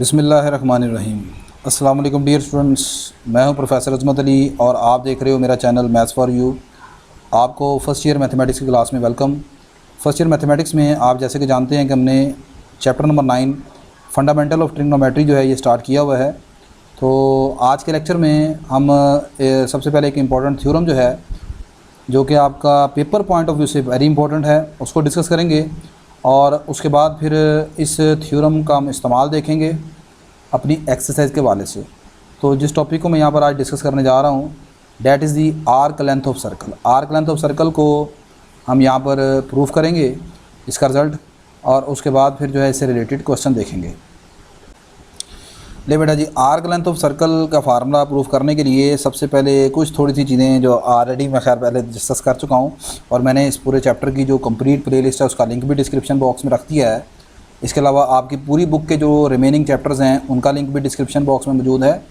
बिस्मिल्लाहिर्रहमानिर्रहीम। अस्सलाम वालेकुम डियर स्टूडेंट्स, मैं हूं प्रोफेसर अजमत अली और आप देख रहे हो मेरा चैनल मैथ्स फॉर यू। आपको फ़र्स्ट ईयर मैथमेटिक्स की क्लास में वेलकम। फ़र्स्ट ईयर मैथमेटिक्स में आप जैसे कि जानते हैं कि हमने chapter number 9 fundamental of trigonometry जो है ये स्टार्ट किया हुआ है। तो आज के लेक्चर में हम सबसे पहले एक इम्पॉर्टेंट थ्योरम जो है, जो कि आपका पेपर पॉइंट ऑफ व्यू से वेरी इंपॉर्टेंट है, उसको डिस्कस करेंगे और उसके बाद फिर इस थ्योरम का हम इस्तेमाल देखेंगे अपनी एक्सरसाइज के वाले से। तो जिस टॉपिक को मैं यहाँ पर आज डिस्कस करने जा रहा हूँ that is the arc length of circle. Arc length of circle को हम यहाँ पर प्रूफ करेंगे इसका रिज़ल्ट, और उसके बाद फिर जो है इससे रिलेटेड क्वेश्चन देखेंगे। ले बेटा जी, आर्क लेंथ ऑफ सर्कल का फार्मूला प्रूफ करने के लिए सबसे पहले कुछ थोड़ी सी चीज़ें जो ऑलरेडी मैं खैर पहले डिस्कस कर चुका हूँ, और मैंने इस पूरे चैप्टर की जो कंप्लीट प्लेलिस्ट है उसका लिंक भी डिस्क्रिप्शन बॉक्स में रख दिया है। इसके अलावा आपकी पूरी बुक के जो रिमेनिंग चैप्टर्स हैं उनका लिंक भी डिस्क्रिप्शन बॉक्स में मौजूद है।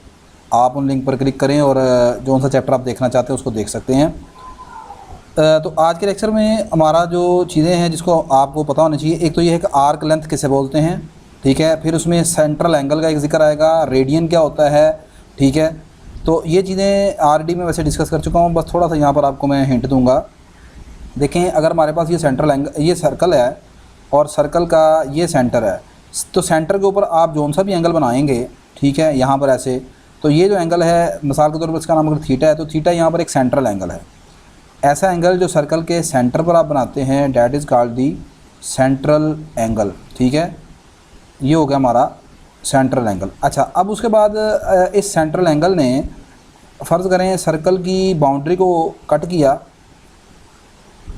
आप उन लिंक पर क्लिक करें और जो सा चैप्टर आप देखना चाहते हैं उसको देख सकते हैं। तो आज के लेक्चर में हमारा जो चीज़ें हैं जिसको आपको पता होना चाहिए, एक तो ये है कि आर्क लेंथ किसे बोलते हैं, ठीक है। फिर उसमें सेंट्रल एंगल का एक जिक्र आएगा, रेडियन क्या होता है, ठीक है। तो ये चीज़ें ऑलरेडी मैं वैसे डिस्कस कर चुका हूँ, बस थोड़ा सा यहाँ पर आपको मैं हिंट दूंगा। देखें, अगर हमारे पास ये सेंट्रल एंगल, ये सर्कल है और सर्कल का ये सेंटर है, तो सेंटर के ऊपर आप जो सा भी एंगल बनाएंगे, ठीक है, यहाँ पर ऐसे, तो ये जो एंगल है मिसाल के तौर पर इसका नाम अगर थीटा है तो थीटा यहाँ पर एक सेंट्रल एंगल है। ऐसा एंगल जो सर्कल के सेंटर पर आप बनाते हैं that is called the central angle, ठीक है। ये हो गया हमारा सेंट्रल एंगल। अच्छा, अब उसके बाद इस सेंट्रल एंगल ने फ़र्ज़ करें सर्कल की बाउंड्री को कट किया।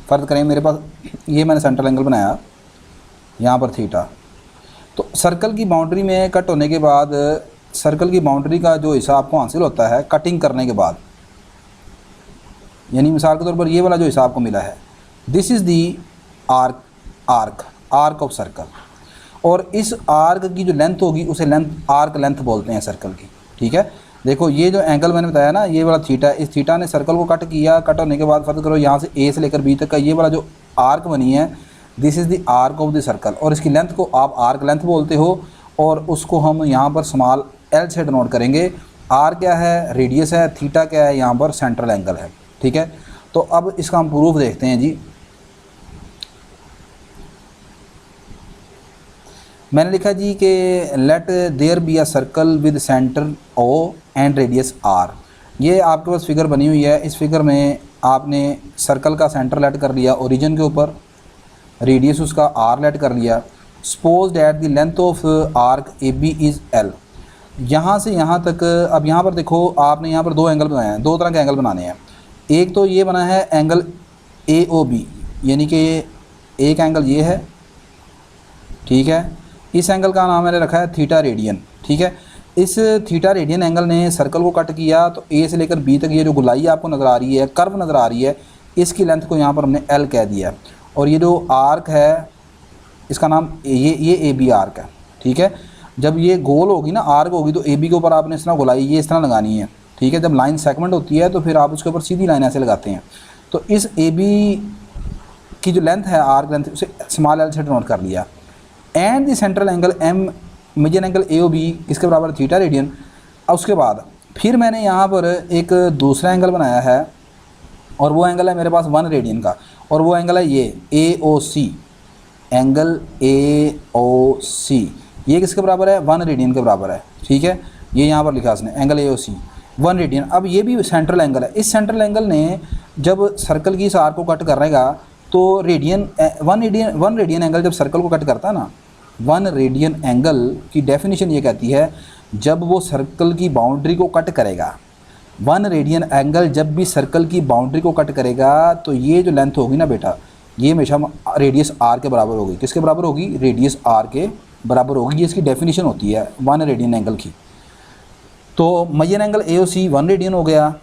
फ़र्ज़ करें मेरे पास ये मैंने सेंट्रल एंगल बनाया यहाँ पर थीटा, तो सर्कल की बाउंड्री में कट होने के बाद सर्कल की बाउंड्री का जो हिस्सा आपको हासिल होता है कटिंग करने के बाद, यानी मिसाल के तौर पर ये वाला जो हिस्सा आपको मिला है, this is the arc of circle. और इस आर्क की जो लेंथ होगी उसे आर्क लेंथ बोलते हैं सर्कल की, ठीक है। देखो ये जो एंगल मैंने बताया ना, ये वाला थीटा, इस थीटा ने सर्कल को कट किया। कट होने के बाद फर्ज करो यहाँ से ए से लेकर बी तक का ये वाला जो आर्क बनी है, this is the arc of the circle, और इसकी लेंथ को आप आर्क लेंथ बोलते हो, और उसको हम यहाँ पर स्मॉल एल से डिनोट करेंगे। आर क्या है, रेडियस है, थीटा क्या है, यहाँ पर सेंट्रल एंगल है, ठीक है। तो अब इसका हम प्रूफ देखते हैं जी। मैंने लिखा जी कि let there be a circle with centre O and radius r. ये आपके पास फिगर बनी हुई है। इस फिगर में आपने सर्कल का सेंटर लेट कर लिया ओरिजिन के ऊपर, रेडियस उसका आर लेट कर लिया। Suppose that the length of arc A B is l. यहाँ से यहाँ तक, अब यहाँ पर देखो आपने यहाँ पर दो एंगल बनाए हैं, दो तरह के एंगल बनाने हैं। एक तो ये बना है एंगल ए ओ बी, यानी कि एक एंगल ये है, ठीक है। इस एंगल का नाम मैंने रखा है थीटा रेडियन, ठीक है। इस थीटा रेडियन एंगल ने सर्कल को कट किया, तो ए से लेकर बी तक ये जो गोलाई आपको नज़र आ रही है, कर्व नज़र आ रही है, इसकी लेंथ को यहाँ पर हमने एल कह दिया। और ये जो आर्क है इसका नाम ये ए बी आर्क है, ठीक है। जब ये गोल होगी ना, आर्क होगी, तो ए बी के ऊपर आपने इस तरह गोलाई ये इस तरह लगानी है, ठीक है। जब लाइन सेगमेंट होती है तो फिर आप उसके ऊपर सीधी लाइन ऐसे लगाते हैं। तो इस ए बी की जो लेंथ है, आर्क लेंथ, उसे स्मॉल एल से डिनोट कर लिया। And the central angle m, major angle A O B किसके बराबर, थीटा रेडियन। और उसके बाद फिर मैंने यहाँ पर एक दूसरा एंगल बनाया है, और वो एंगल है मेरे पास 1 रेडियन का, और वो एंगल है ये ए O C, angle A O सी। ये किसके बराबर है, 1 रेडियन के बराबर है, ठीक है। ये यहाँ पर लिखा उसने angle A O C 1 radian. अब ये भी सेंट्रल एंगल है। इस सेंट्रल एंगल ने जब सर्कल की इस आर्क को कट करेगा तो रेडियन 1 रेडियन एंगल जब सर्कल को कट करता है ना, 1 रेडियन एंगल की डेफिनेशन ये कहती है जब वो सर्कल की बाउंड्री को कट करेगा, 1 रेडियन एंगल जब भी सर्कल की बाउंड्री को कट करेगा, तो ये जो लेंथ होगी ना बेटा, ये हमेशा रेडियस आर के बराबर होगी। किसके बराबर होगी, रेडियस आर के बराबर होगी। ये इसकी डेफिनेशन होती है 1 रेडियन एंगल की। तो major angle A O C 1 radian हो गया,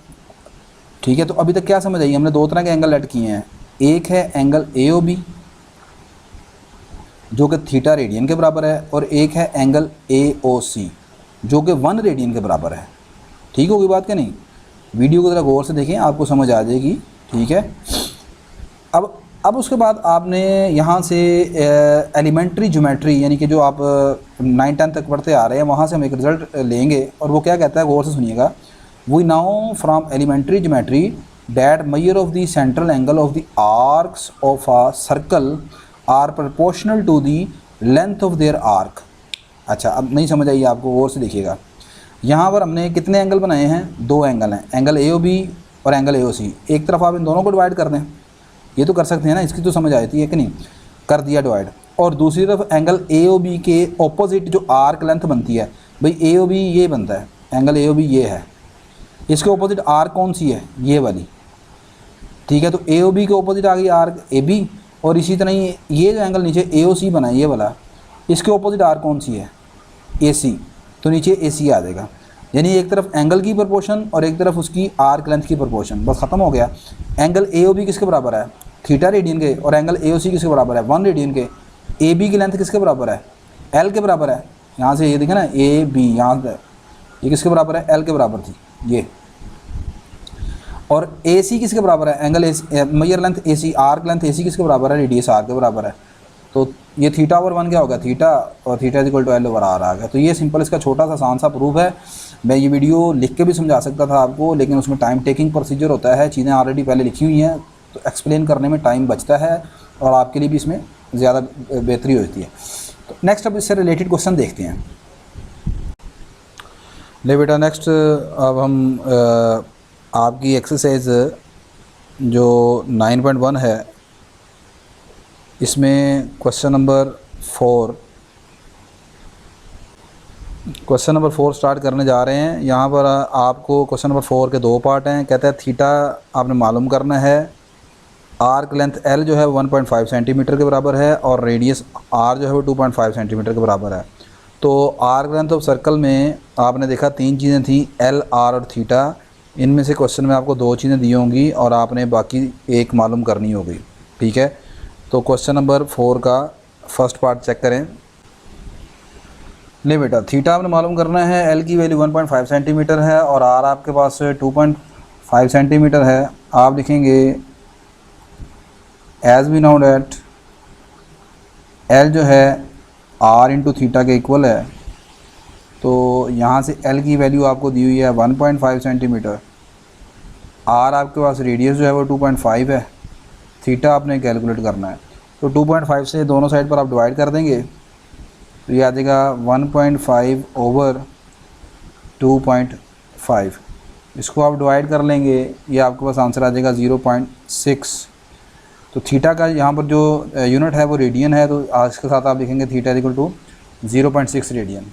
ठीक है। तो अभी तक क्या समझ आई, हमने दो तरह के एंगल लेट किए हैं। एक है एंगल ए ओ बी जो कि थीटा रेडियन के बराबर है, और एक है एंगल ए ओ सी जो कि 1 रेडियन के बराबर है। ठीक होगी बात क्या नहीं? वीडियो को ज़रा गौर से देखें, आपको समझ आ जाएगी, ठीक है। अब उसके बाद आपने यहाँ से एलिमेंट्री ज्योमेट्री यानी कि जो आप 9-10 तक पढ़ते आ रहे हैं वहाँ से हम एक रिज़ल्ट लेंगे, और वो क्या कहता है गौर से सुनिएगा। We now from elementary geometry that major of the central angle of the arcs of a circle are proportional to the length of their arc. अच्छा, अब नहीं समझ आई आपको, गौर से देखिएगा। यहाँ पर हमने कितने एंगल बनाए हैं? 2 एंगल हैं, एंगल ए ओ बी और एंगल ए ओ सी। एक तरफ आप इन दोनों को डिवाइड कर दें, ये तो कर सकते हैं ना, इसकी तो समझ आई थी, है कि नहीं? कर दिया डिवाइड। और दूसरी तरफ एंगल ए ओ बी के ऑपोजिट जो आर्क लेंथ बनती है, भाई ए ओ बी ये बनता है, एंगल ए ओ बी ये है, इसके ऑपोजिट आर्क कौन सी है? ये वाली, ठीक है। तो ए ओ बी के ऑपोजिट आ गई आर्क ए बी, और इसी तरह ये जो एंगल नीचे ए ओ सी बना है ये वाला, इसके ऑपोजिट आर्क कौन सी है? ए सी, तो नीचे ए सी आ जाएगा। यानी एक तरफ एंगल की प्रोपोर्शन और एक तरफ उसकी आर्क लेंथ की प्रोपोर्शन, बस ख़त्म हो गया। एंगल ए ओ बी किसके बराबर है? थीटा रेडियन के, और एंगल ए ओ सी किसके बराबर है? 1 रेडियन के। ए बी की लेंथ किसके बराबर है? एल के बराबर है। यहाँ से ये देखें ना, ए बी यहाँ से ये किसके बराबर है? एल के बराबर थी ये। और ए सी किसके बराबर है? एंगल मेजर लेंथ ए सी, आर्क लेंथ ए सी किसके बराबर है? रेडियस आर के बराबर है। तो ये थीटा ओवर 1 क्या होगा? थीटा, और theta equal to L over R आ गया। तो ये सिंपल इसका छोटा सा आसान सा प्रूफ है। मैं ये वीडियो लिख के भी समझा सकता था आपको, लेकिन उसमें टाइम टेकिंग प्रोसीजर होता है, चीज़ें ऑलरेडी पहले लिखी हुई हैं, तो एक्सप्लेन करने में टाइम बचता है और आपके लिए भी इसमें ज़्यादा बेहतरी होती है। तो नेक्स्ट अब इससे रिलेटेड क्वेश्चन देखते हैं। ले बेटा, नेक्स्ट अब हम आपकी एक्सरसाइज जो 9.1 है, इसमें क्वेश्चन नंबर 4 स्टार्ट करने जा रहे हैं। यहाँ पर आपको क्वेश्चन नंबर 4 के 2 पार्ट हैं। कहता है थीटा आपने मालूम करना है, आर्क लेंथ एल जो है 1.5 सेंटीमीटर के बराबर है, और रेडियस आर जो है वो 2.5 सेंटीमीटर के बराबर है। तो आर्क लेंथ ऑफ सर्कल में आपने देखा 3 चीज़ें थी, एल, आर और थीटा। इनमें से क्वेश्चन में आपको 2 चीज़ें दी होंगी और आपने बाकी एक मालूम करनी होगी, ठीक है। तो क्वेश्चन नंबर 4 का फर्स्ट पार्ट चेक करें। ले बेटा, थीटा आपने मालूम करना है, एल की वैल्यू 1.5 सेंटीमीटर है और आर आपके पास 2.5 सेंटीमीटर है। आप लिखेंगे as we know that l जो है आर इंटू थीटा के इक्वल है। तो यहाँ से एल की वैल्यू आपको दी हुई है 1.5 सेंटीमीटर, आर आपके पास रेडियस जो है वो 2.5 है, थीटा आपने कैलकुलेट करना है। तो 2.5 से दोनों साइड पर आप डिवाइड कर देंगे, तो ये आ जाएगा 1.5 ओवर 2.5। इसको आप डिवाइड कर लेंगे, ये आपके पास आंसर आ जाएगा 0.6। तो थीटा का यहाँ पर जो यूनिट है वो रेडियन है, तो आज के साथ आप लिखेंगे थीटा इक्वल टू 0.6 रेडियन।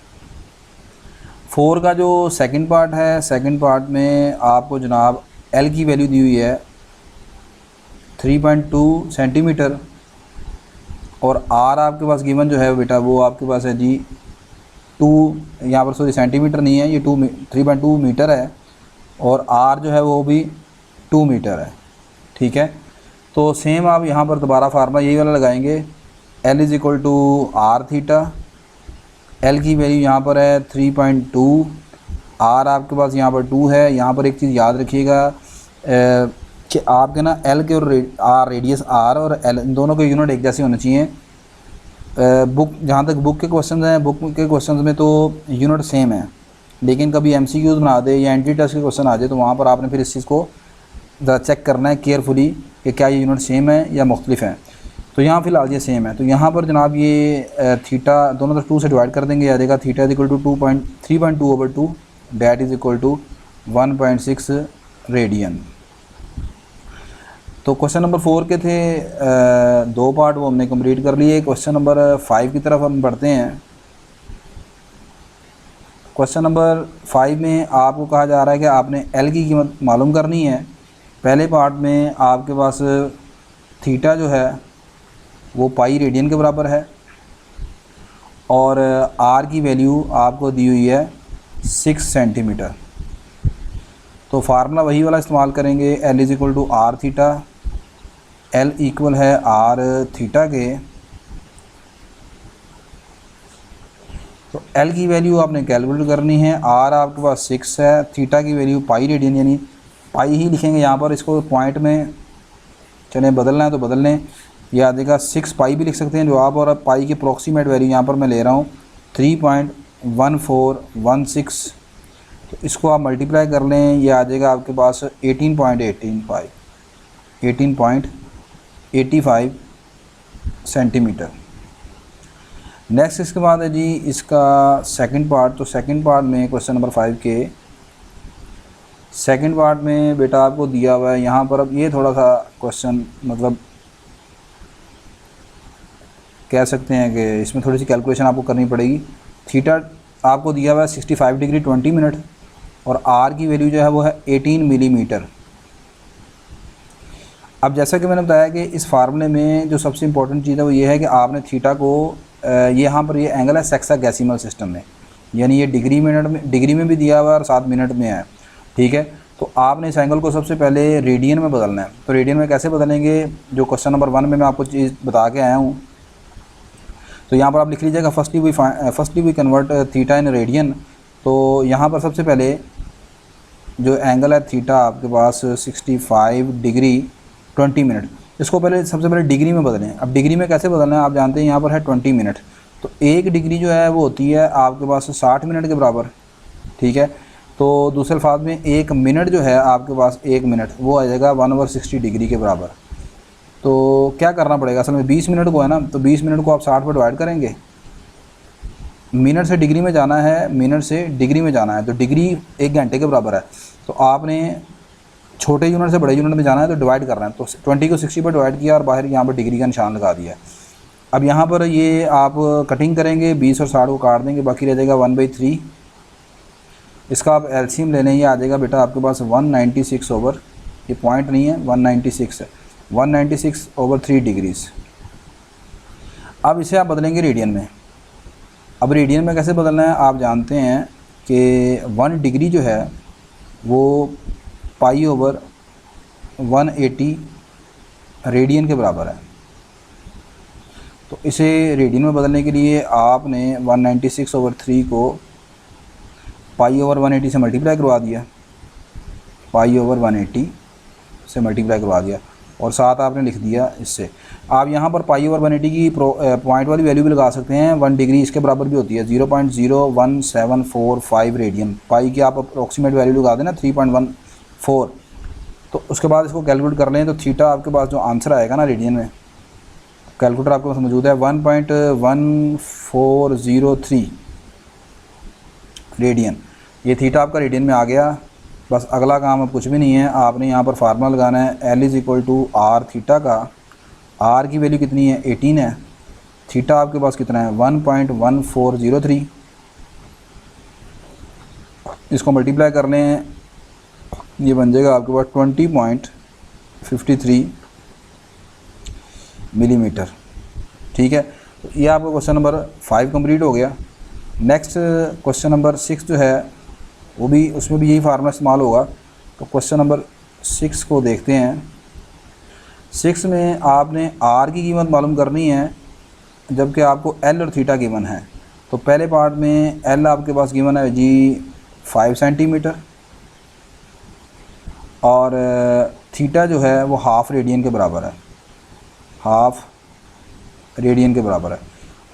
4 का जो सेकंड पार्ट है, सेकंड पार्ट में आपको जनाब एल की वैल्यू दी हुई है 3.2 सेंटीमीटर, और आर आपके पास गिवन जो है बेटा वो आपके पास है जी 2, यहाँ पर सॉरी सेंटीमीटर नहीं है, ये 3.2 मीटर है, और आर जो है वो भी 2 मीटर है, ठीक है। तो सेम आप यहाँ पर दोबारा फार्मूला यही वाला लगाएंगे, l is equal to r theta. L की वैल्यू यहाँ पर है 3.2, आर आपके पास यहाँ पर 2 है। यहाँ पर एक चीज़ याद रखिएगा कि आपके ना एल के और आर, रेडियस आर और एल, इन दोनों के यूनिट एक जैसे होने चाहिए। बुक जहाँ तक बुक के क्वेश्चन हैं, बुक के क्वेश्चन में तो यूनिट सेम है, लेकिन कभी एमसीक्यूज बना दे या एंट्री टेस्ट के क्वेश्चन आ जाए तो वहाँ पर आपने फिर इस चीज़ को ज़रा चेक करना है केयरफुली कि क्या ये यूनिट सेम है या मुख्तलिफ हैं। तो यहाँ फ़िलहाल ये सेम है। तो यहाँ पर जनाब ये थीटा दोनों तरफ 2 से डिवाइड कर देंगे, आ जाएगा theta is equal to 3.2 over 2 that is equal to 1.6 radian. तो क्वेश्चन नंबर 4 के थे 2 पार्ट, वो हमने कंप्लीट कर लिए। क्वेश्चन नंबर 5 की तरफ हम बढ़ते हैं। क्वेश्चन नंबर 5 में आपको कहा जा रहा है कि आपने एल की कीमत मालूम करनी है। पहले पार्ट में आपके पास थीटा जो है वो पाई रेडियन के बराबर है, और आर की वैल्यू आपको दी हुई है 6 सेंटीमीटर। तो फार्मूला वही वाला इस्तेमाल करेंगे, l is equal to r theta. L equal है आर थीटा के। तो एल की वैल्यू आपने कैलकुलेट करनी है। आर आपके पास 6 है, थीटा की वैल्यू पाई रेडियन यानी पाई ही लिखेंगे यहाँ पर, इसको पॉइंट में चलें बदलना है तो बदल लें। ये आ जाएगा 6 पाई भी लिख सकते हैं जवाब, और पाई की अप्रॉक्सीमेट वैल्यू यहाँ पर मैं ले रहा हूँ 3.1416। तो इसको आप मल्टीप्लाई कर लें, ये आ जाएगा आपके पास 18.85 सेंटीमीटर। नेक्स्ट इसके बाद है जी इसका सेकंड पार्ट। तो सेकंड पार्ट में क्वेश्चन नंबर 5 के सेकंड पार्ट में बेटा आपको दिया हुआ है यहाँ पर। अब ये थोड़ा सा क्वेश्चन मतलब कह सकते हैं कि इसमें थोड़ी सी कैलकुलेशन आपको करनी पड़ेगी। थीटा आपको दिया हुआ है 65 डिग्री 20 मिनट, और आर की वैल्यू जो है वो है 18 मिलीमीटर। अब जैसा कि मैंने बताया कि इस फार्मूले में जो सबसे इम्पोर्टेंट चीज़ है वो ये है कि आपने थीटा को यहाँ पर ये एंगल है सेक्साडेसिमल सिस्टम में, यानी ये डिग्री में भी दिया हुआ है और 7 मिनट में है, ठीक है। तो आपने इस एंगल को सबसे पहले रेडियन में बदलना है। तो रेडियन में कैसे बदलेंगे, जो क्वेश्चन नंबर 1 में मैं आपको चीज़ बता के आया हूँ। तो यहाँ पर आप लिख लीजिएगा firstly we convert theta in radian. तो यहाँ पर सबसे पहले जो एंगल है थीटा आपके पास 65 डिग्री 20 मिनट, इसको सबसे पहले डिग्री में बदलें। अब डिग्री में कैसे बदलना है आप जानते हैं, यहाँ पर है 20 मिनट। तो 1 डिग्री जो है वो होती है आपके पास 60 मिनट के बराबर, ठीक है। तो दूसरे अल्फाज में 1 मिनट जो है आपके पास 1 मिनट वो आ जाएगा 1/60 डिग्री के बराबर। तो क्या करना पड़ेगा, असल में 20 मिनट को है ना, तो 20 मिनट को आप 60 पर डिवाइड करेंगे। मिनट से डिग्री में जाना है, मिनट से डिग्री में जाना है, तो डिग्री 1 घंटे के बराबर है। तो आपने छोटे यूनिट से बड़े यूनिट में जाना है तो डिवाइड करना है। तो 20 को 60 पर डिवाइड किया और बाहर यहाँ पर डिग्री का निशान लगा दिया। अब यहाँ पर ये आप कटिंग करेंगे, 20 और 60 को काट देंगे, बाकी रह जाएगा 1/3। इसका आप एलसीएम ले लें, ये आ जाएगा बेटा आपके पास 196 ओवर, ये पॉइंट नहीं है 196 है, 196 ओवर 3 डिग्रीज़। अब इसे आप बदलेंगे रेडियन में। अब रेडियन में कैसे बदलना है आप जानते हैं कि 1 डिग्री जो है वो पाई ओवर 180 रेडियन के बराबर है। तो इसे रेडियन में बदलने के लिए आपने 196 ओवर 3 को पाई ओवर 180 से मल्टीप्लाई करवा दिया, पाई ओवर 180 से मल्टीप्लाई करवा दिया, और साथ आपने लिख दिया इससे। आप यहाँ पर पाई ओवर 180 की पॉइंट वाली वैल्यू भी लगा सकते हैं। 1 डिग्री इसके बराबर भी होती है 0.01745 रेडियन। पाई की आप अप्रोक्सीमेट वैल्यू लगा देना 3.14। तो उसके बाद इसको कैलकुलेट कर लें तो थीटा आपके पास जो आंसर आएगा ना रेडियन में, कैलकुलेटर आपके पास मौजूद है 1.1403 रेडियन। ये थीटा आपका रेडियन में आ गया। बस अगला काम अब कुछ भी नहीं है, आपने यहाँ पर फार्मूला लगाना है L = R थीटा का। R की वैल्यू कितनी है 18 है, थीटा आपके पास कितना है 1.1403। इसको मल्टीप्लाई कर लें, ये बन जाएगा आपके पास 20.53 मिलीमीटर, ठीक है। तो ये आपका क्वेश्चन नंबर 5 कंप्लीट हो गया। नेक्स्ट क्वेश्चन नंबर 6 जो है वो भी, उसमें भी यही फार्मूला इस्तेमाल होगा। तो क्वेश्चन नंबर 6 को देखते हैं। 6 में आपने R की कीमत मालूम करनी है, जबकि आपको L और थीटा गिवन है। तो पहले पार्ट में L आपके पास गिवन है जी 5 सेंटीमीटर, और थीटा जो है वो हाफ़ रेडियन के बराबर है, हाफ़ रेडियन के बराबर है।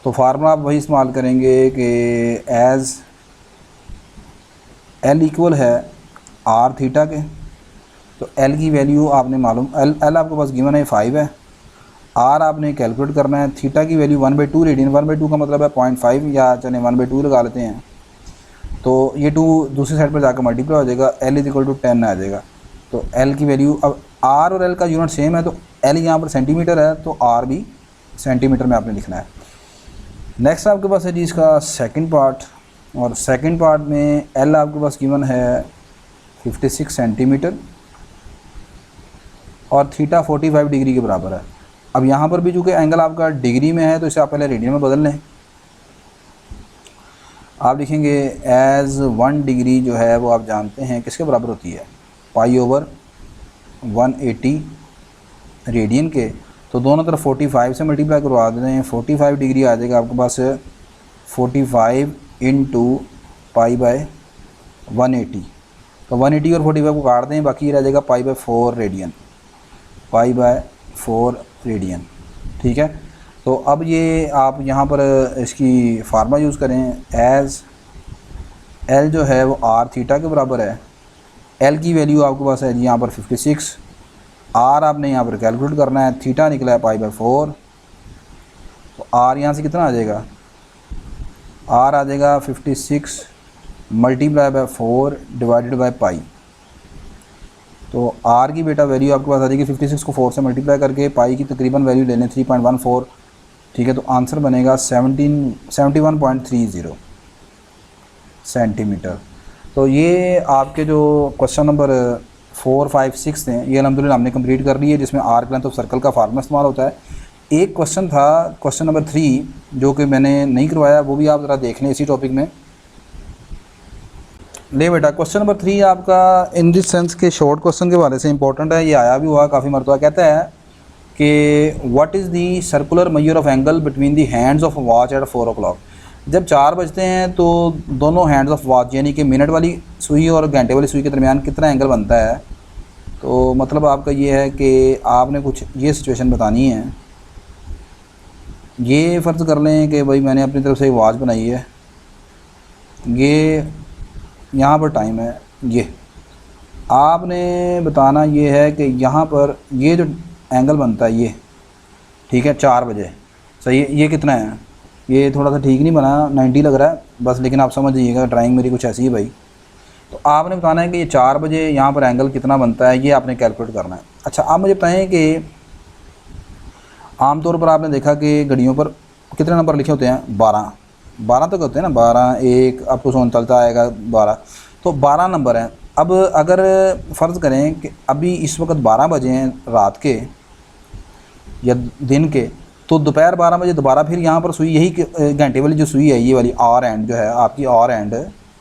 तो फार्मूला आप वही इस्तेमाल करेंगे कि एज़ L इक्वल है R थीटा के। तो L की वैल्यू आपने मालूम, L आपके पास गिवन है 5 है, R आपने कैलकुलेट करना है। थीटा की वैल्यू 1/2 रेडियन, 1/2 का मतलब है 0.5, या चले 1/2 लगा लेते हैं। तो ये 2 दूसरी साइड पर जाकर मल्टीप्लाई हो जाएगा, L = 10 आ जाएगा। तो L की वैल्यू, अब R और L का यूनिट सेम है, तो L यहाँ पर सेंटीमीटर है तो R भी सेंटीमीटर में आपने लिखना है। नेक्स्ट आपके पास है जी इसका सेकंड पार्ट, और सेकंड पार्ट में L आपके पास गिवन है 56 सेंटीमीटर और थीटा 45 डिग्री के बराबर है। अब यहाँ पर भी चूँकि एंगल आपका डिग्री में है तो इसे आप पहले रेडियन में बदल लें। आप लिखेंगे एज़ 1 डिग्री जो है वो आप जानते हैं किसके बराबर होती है, पाई ओवर 180 रेडियन के। तो दोनों तरफ 45 से मल्टीप्लाई करवा देते हैं, 45 डिग्री आ जाएगा आपके पास 45 × π/180। तो 180 और 45 को काट दें, बाकी रह जाएगा π/4 रेडियन, π/4 4 रेडियन। ठीक है, तो अब ये आप यहाँ पर इसकी फार्मा यूज़ करें। एज़ एल जो है वो आर थीटा के बराबर है। एल की वैल्यू आपके पास है जी यहाँ पर 56। आर आपने यहाँ पर कैलकुलेट करना है, थीटा निकला है π/4। तो आर यहाँ से कितना आ जाएगा, आर आ जाएगा 56 × 4 डिवाइडेड बाई पाई। तो आर की बेटा वैल्यू आपके पास आ जाएगी 56 को 4 से मल्टीप्लाई करके, पाई की तकरीबन वैल्यू लेने 3.14। ठीक है, तो आंसर बनेगा 71.30 सेंटीमीटर। तो ये आपके जो क्वेश्चन नंबर 4, 5, 6 थे ये अल्हम्दुलिल्लाह हमने कंप्लीट कर लिए, जिसमें आर्क लेंथ ऑफ सर्कल का फार्मूला इस्तेमाल होता है। एक क्वेश्चन था क्वेश्चन नंबर 3 जो कि मैंने नहीं करवाया, वो भी आप ज़रा देख लें इसी टॉपिक में। ले बेटा, क्वेश्चन नंबर 3 आपका इन दिस सेंस के शॉर्ट क्वेश्चन के बारे से इंपॉर्टेंट है, ये आया भी हुआ काफ़ी मरतबा। कहता है कि what is the circular major of angle between the hands of watch at 4 o'clock। जब 4 बजते हैं तो दोनों हैंड्स ऑफ वॉच यानी कि मिनट वाली सुई और घंटे वाली सुई के दरमियान कितना एंगल बनता है। तो मतलब आपका ये है कि आपने कुछ ये सिचुएशन बतानी है। ये फ़र्ज़ कर लें कि भाई मैंने अपनी तरफ से एक वॉच बनाई है, ये यहाँ पर टाइम है, ये आपने बताना ये है कि यहाँ पर ये जो एंगल बनता है ये, ठीक है, 4 बजे सही है। ये कितना है, ये थोड़ा सा ठीक नहीं बना, 90 लग रहा है बस, लेकिन आप समझ लीजिएगा ड्राइंग मेरी कुछ ऐसी है भाई। तो आपने बताना है कि ये 4 बजे यहाँ पर एंगल कितना बनता है, ये आपने कैलकुलेट करना है। अच्छा, आप मुझे बताएं कि आमतौर पर आपने देखा कि घड़ियों पर कितने नंबर लिखे होते हैं, 12 तक होते हैं ना, 12, 1 अप टू 1 चलता आएगा 12, तो 12 नंबर हैं। अब अगर फ़र्ज़ करें कि अभी इस वक्त 12 बजे हैं रात के या दिन के, तो दोपहर 12 बजे दोबारा फिर यहाँ पर सुई यही घंटे वाली जो सुई है, ये वाली आर एंड जो है आपकी आर एंड,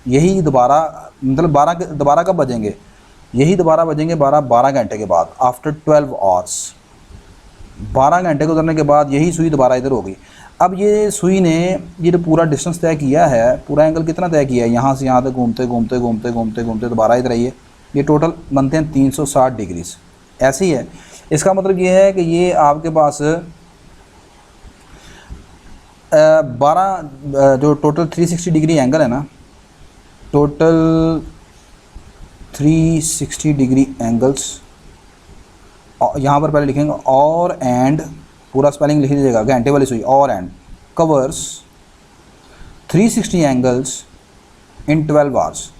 यही दोबारा मतलब 12 दोबारा कब बजेंगे, यही दोबारा बजेंगे 12 घंटे के बाद, आफ्टर 12 आवर्स। 12 घंटे गुजरने के बाद यही सुई दोबारा इधर होगी। अब ये सुई ने ये जो पूरा डिस्टेंस तय किया है, पूरा एंगल कितना तय किया है, यहाँ से यहाँ तक घूमते घूमते घूमते घूमते घूमते दोबारा इधर आई है, ये टोटल बनते हैं 360 डिग्रीज। ऐसे ही है, इसका मतलब ये है कि ये आपके पास 12 जो टोटल 360 डिग्री एंगल है ना, टोटल 360 डिग्री एंगल्स, यहाँ पर पहले लिखेंगे और एंड, पूरा स्पेलिंग लिख लीजिएगा, घंटे वाली सुई और and covers 360 angles in 12 hours.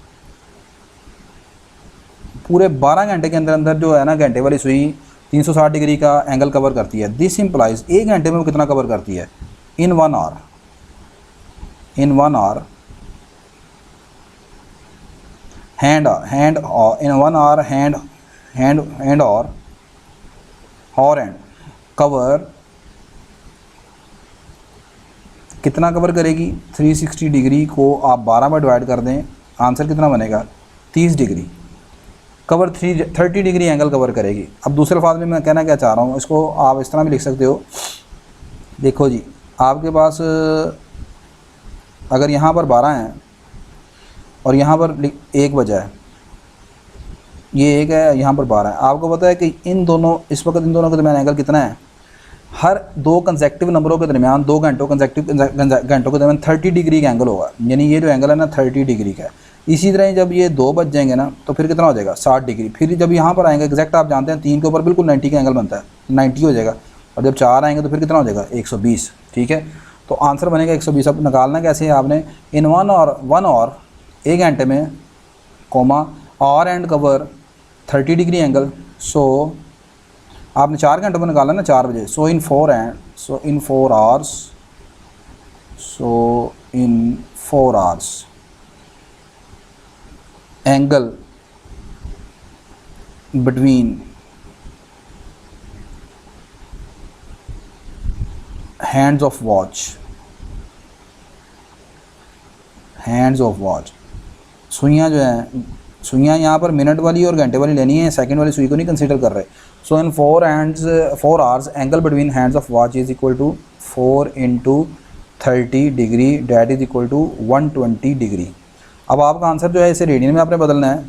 पूरे 12 घंटे के अंदर अंदर जो है ना घंटे वाली सुई 360 डिग्री का एंगल कवर करती है। दिस इम्प्लाइज, एक घंटे में वो कितना कवर करती है, in 1 hour, in 1 hour hand in 1 hour hand और एंड कवर कितना कवर करेगी, 360 डिग्री को आप 12 में डिवाइड कर दें, आंसर कितना बनेगा, 30 degree cover, 30 degree angle cover करेगी। अब दूसरे अल्फाज में मैं कहना क्या चाह रहा हूँ, इसको आप इस तरह भी लिख सकते हो। देखो जी, आपके पास अगर यहाँ पर 12 हैं और यहाँ पर 1 बजा है, ये 1 है, यहाँ पर 12 है, आपको पता है कि इन दोनों इस वक्त इन दोनों के दरमियान एंगल कितना है, हर 2 कंसेक्टिव नंबरों के दरमियान 2 घंटों कंसेक्टिव घंटों के दरमियान 30 डिग्री का एंगल होगा, यानी ये जो एंगल है ना 30 डिग्री का है। इसी तरह जब ये 2 बज जाएंगे ना तो फिर कितना हो जाएगा, 60 डिग्री। फिर जब यहाँ पर आएंगे एग्जैक्ट आप जानते हैं 3 के ऊपर बिल्कुल 90 का एंगल बनता है, 90 हो जाएगा। और जब 4 आएंगे तो फिर कितना हो जाएगा, 120। ठीक है, तो आंसर बनेगा 120। अब निकालना कैसे है आपने, इन 1 आवर 1 घंटे में कोमा और and cover 30 degree angle, so आपने 4 घंटों में निकाला ना 4 बजे, so in 4 hours, so in 4 hours angle between hands of watch, सुइयाँ जो हैं, सुइयाँ यहाँ पर मिनट वाली और घंटे वाली लेनी है, सेकंड वाली सुई को नहीं कंसीडर कर रहे। So in 4 hours angle between hands of watch is equal to 4 × 30 degree, that is equal to 120 degree. अब आपका आंसर जो है इसे रेडियन में आपने बदलना है,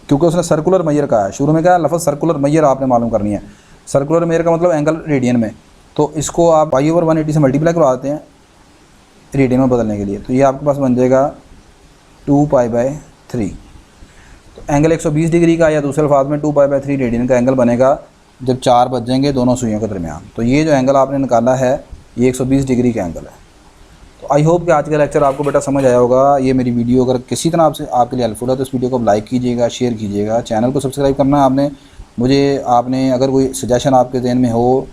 क्योंकि उसने सर्कुलर मैयर कहा है, शुरू में क्या लफ्ज़ सर्कुलर मैयर आपने मालूम करनी है। सर्कुलर मेयर का मतलब एंगल रेडियन में, तो इसको आप पाई/180 से मल्टीप्लाई करवा देते हैं रेडियन में बदलने के लिए, तो ये आपके पास बन जाएगा 2π/3। तो एंगल 120 डिग्री का, या दूसरे अल्फाज में 2π/3 रेडियन का एंगल बनेगा जब 4 बज जाएंगे दोनों सुइयों के दरमियान। तो ये जो एंगल आपने निकाला है ये 120 डिग्री का एंगल है। तो आई होप कि आज का लेक्चर आपको बेटा समझ आया होगा। ये मेरी वीडियो अगर किसी तरह आपसे आपके लिए हेल्पफुल है तो इस वीडियो को लाइक कीजिएगा, शेयर कीजिएगा, चैनल को सब्सक्राइब करना है आपने। मुझे आपने अगर कोई सजेशन आपके ज़हन में हो,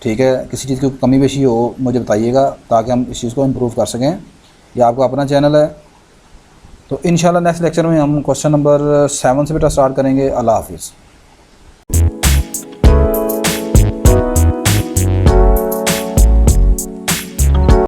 ठीक है, किसी चीज़ की कमी पेशी हो, मुझे बताइएगा ताकि हम इस चीज़ को इम्प्रूव कर सकें। ये आपका अपना चैनल है। तो इंशाल्लाह नेक्स्ट लेक्चर में हम क्वेश्चन नंबर 7 से बेटा स्टार्ट करेंगे। अल्लाह हाफिज़।